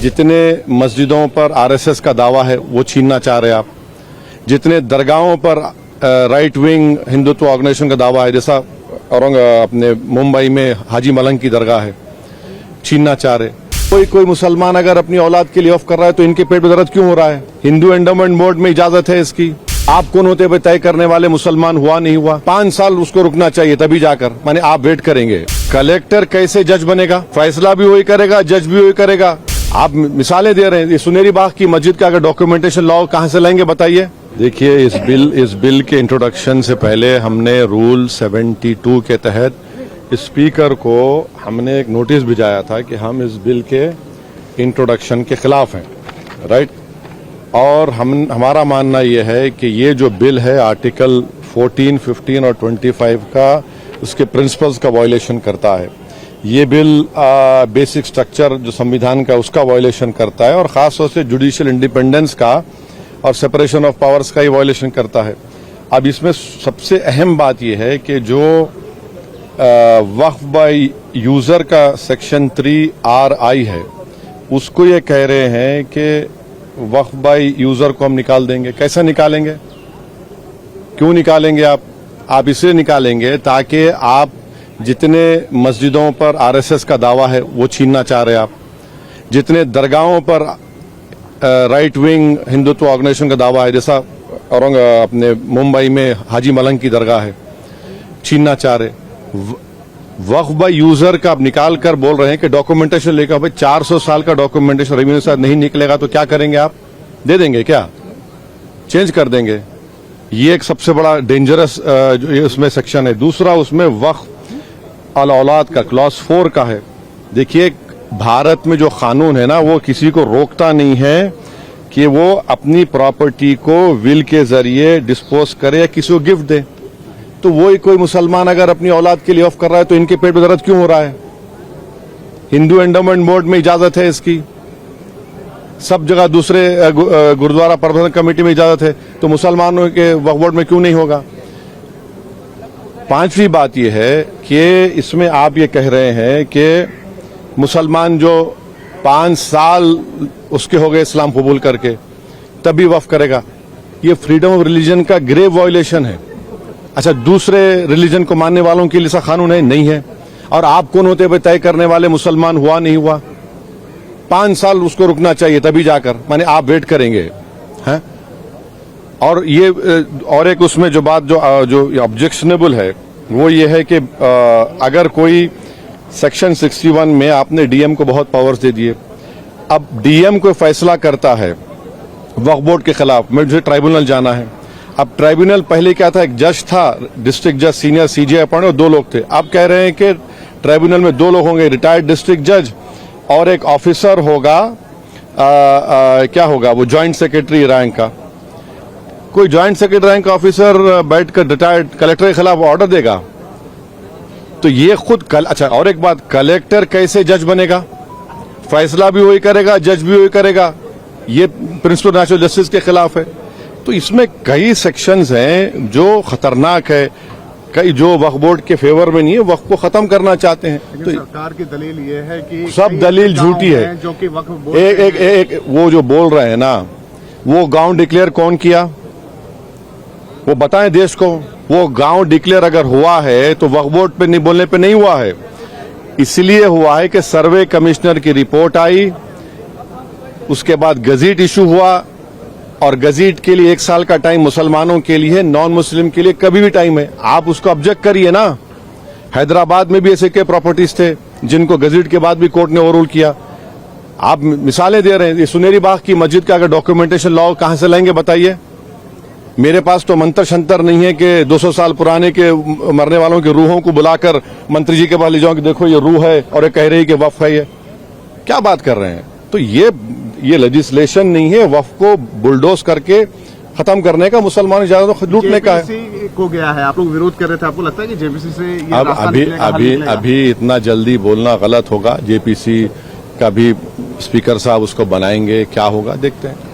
जितने मस्जिदों पर आरएसएस का दावा है वो छीनना चाह रहे हैं आप, जितने दरगाहों पर राइट विंग हिंदुत्व ऑर्गेनाइजेशन का दावा है, जैसा अपने मुंबई में हाजी मलंग की दरगाह है, छीनना चाह रहे। कोई मुसलमान अगर अपनी औलाद के लिए ऑफ कर रहा है तो इनके पेट में दर्द क्यों हो रहा है? हिंदू एंडोमेंट बोर्ड में इजाजत है इसकी। आप कौन होते हुए तय करने वाले मुसलमान हुआ नहीं हुआ? 5 साल उसको रुकना चाहिए तभी जाकर, माने आप वेट करेंगे। कलेक्टर कैसे जज बनेगा? फैसला भी वही करेगा, जज भी वही करेगा। आप मिसालें दे रहे हैं। ये सुनेरी बाग की मस्जिद का अगर डॉक्यूमेंटेशन लॉ कहां से लाएंगे बताइए? देखिए, इस बिल के इंट्रोडक्शन से पहले हमने रूल 72 के तहत स्पीकर को हमने एक नोटिस भिजाया था कि हम इस बिल के इंट्रोडक्शन के खिलाफ हैं, राइट। और हमारा मानना यह है कि ये जो बिल है आर्टिकल 14, 15 और 25 का उसके प्रिंसिपल्स का वायलेशन करता है। ये बिल बेसिक स्ट्रक्चर जो संविधान का उसका वायलेशन करता है और खासतौर से जुडिशियल इंडिपेंडेंस का और सेपरेशन ऑफ पावर्स का ही वायलेशन करता है। अब इसमें सबसे अहम बात यह है कि जो वक्फ बाय यूजर का सेक्शन 3RI है, उसको ये कह रहे हैं कि वक्फ बाय यूजर को हम निकाल देंगे। कैसे निकालेंगे? क्यों निकालेंगे? आप इसलिए निकालेंगे ताकि आप जितने मस्जिदों पर आरएसएस का दावा है वो छीनना चाह रहे हैं आप, जितने दरगाहों पर राइट विंग हिंदुत्व ऑर्गेनाइजेशन का दावा है, जैसा अपने मुंबई में हाजी मलंग की दरगाह है, छीनना चाह रहे। वक्फ बाय यूजर का आप निकाल कर बोल रहे हैं कि डॉक्यूमेंटेशन लेकर भाई 400 साल का डॉक्यूमेंटेशन रेवेन्यू से नहीं निकलेगा तो क्या करेंगे आप? दे देंगे क्या? चेंज कर देंगे? ये एक सबसे बड़ा डेंजरस जो उसमें सेक्शन है। दूसरा, उसमें वक्फ अल औलाद का क्लॉज 4 का है। देखिए, भारत में जो कानून है ना, वो किसी को रोकता नहीं है कि वो अपनी प्रॉपर्टी को विल के जरिए डिस्पोज करे या किसी को गिफ्ट दे। तो वही कोई मुसलमान अगर अपनी औलाद के लिए ऑफ कर रहा है तो इनके पेट में दर्द क्यों हो रहा है? हिंदू एंडोमेंट बोर्ड में इजाजत है इसकी, सब जगह दूसरे गुरुद्वारा प्रबंधन कमेटी में इजाजत है, तो मुसलमानों के वक्फ बोर्ड में क्यों नहीं होगा? 5वीं बात यह है कि इसमें आप ये कह रहे हैं कि मुसलमान जो 5 साल उसके हो गए इस्लाम कबूल करके तभी वक्फ करेगा। ये फ्रीडम ऑफ रिलीजन का ग्रेव वायलेशन है। अच्छा, दूसरे रिलीजन को मानने वालों के लिए ऐसा कानून है? नहीं है। और आप कौन होते हुए तय करने वाले मुसलमान हुआ नहीं हुआ? 5 साल उसको रुकना चाहिए तभी जाकर, माने आप वेट करेंगे हैं? और ये और एक उसमें जो बात जो ऑब्जेक्शनेबल है वो ये है कि अगर कोई सेक्शन 61 में आपने डीएम को बहुत पावर्स दे दिए, अब डीएम को फैसला करता है वक्फ बोर्ड के खिलाफ, मुझे ट्राइब्यूनल जाना है। अब ट्राइब्यूनल पहले क्या था? एक जज था, डिस्ट्रिक्ट जज, सीनियर सीजीआई अपॉइंट, और 2 लोग थे। अब कह रहे हैं कि ट्राइब्यूनल में 2 लोग होंगे, रिटायर्ड डिस्ट्रिक्ट जज और एक ऑफिसर होगा, क्या होगा वो, ज्वाइंट सेक्रेटरी रैंक का। कोई ज्वाइंट सेक्रेटरी रैंक का ऑफिसर बैठकर रिटायर्ड कलेक्टर के खिलाफ ऑर्डर देगा? तो ये खुद अच्छा, और एक बात, कलेक्टर कैसे जज बनेगा? फैसला भी वही करेगा, जज भी वही करेगा। ये प्रिंसिपल नेचुरल जस्टिस के खिलाफ है। तो इसमें कई सेक्शंस हैं जो खतरनाक है, कई जो वक्फ बोर्ड के फेवर में नहीं है, वक्फ को खत्म करना चाहते हैं। तो सरकार की दलील ये है कि सब दलील झूठी है। जो कि वक्फ बोर्ड एक वो जो बोल रहे हैं ना, वो गांव डिक्लेयर कौन किया? वो बताएं देश को। वो गांव डिक्लेयर अगर हुआ है तो वक्फ बोर्ड पे नहीं बोलने पे नहीं हुआ है। इसलिए हुआ है कि सर्वे कमिश्नर की रिपोर्ट आई, उसके बाद गजीट इशू हुआ, और गजीट के लिए 1 साल का टाइम मुसलमानों के लिए, नॉन मुस्लिम के लिए कभी भी टाइम है। आप उसको ऑब्जेक्ट करिए ना। हैदराबाद में भी ऐसे के प्रॉपर्टीज थे जिनको गजीट के बाद भी कोर्ट ने ओवररूल किया। आप मिसालें दे रहे हैं। ये सुनेरी बाग की मस्जिद का अगर डॉक्यूमेंटेशन लॉ कहां से लाएंगे बताइए? मेरे पास तो मंत्र शंतर नहीं है कि 200 साल पुराने के मरने वालों की रूहों को बुलाकर मंत्री जी के पास ले जाऊं कि देखो ये रूह है और ये कह रही कि वक्फ है। ये क्या बात कर रहे हैं? तो ये लेजिस्लेशन नहीं है वक्फ को बुलडोज करके खत्म करने का, मुसलमान इजाजत लूटने का है। को गया है, आप लोग विरोध कर रहे थे, आपको लगता है कि जेपीसी से ये अभी इतना जल्दी बोलना गलत होगा। जेपीसी का भी स्पीकर साहब उसको बनाएंगे, क्या होगा देखते हैं।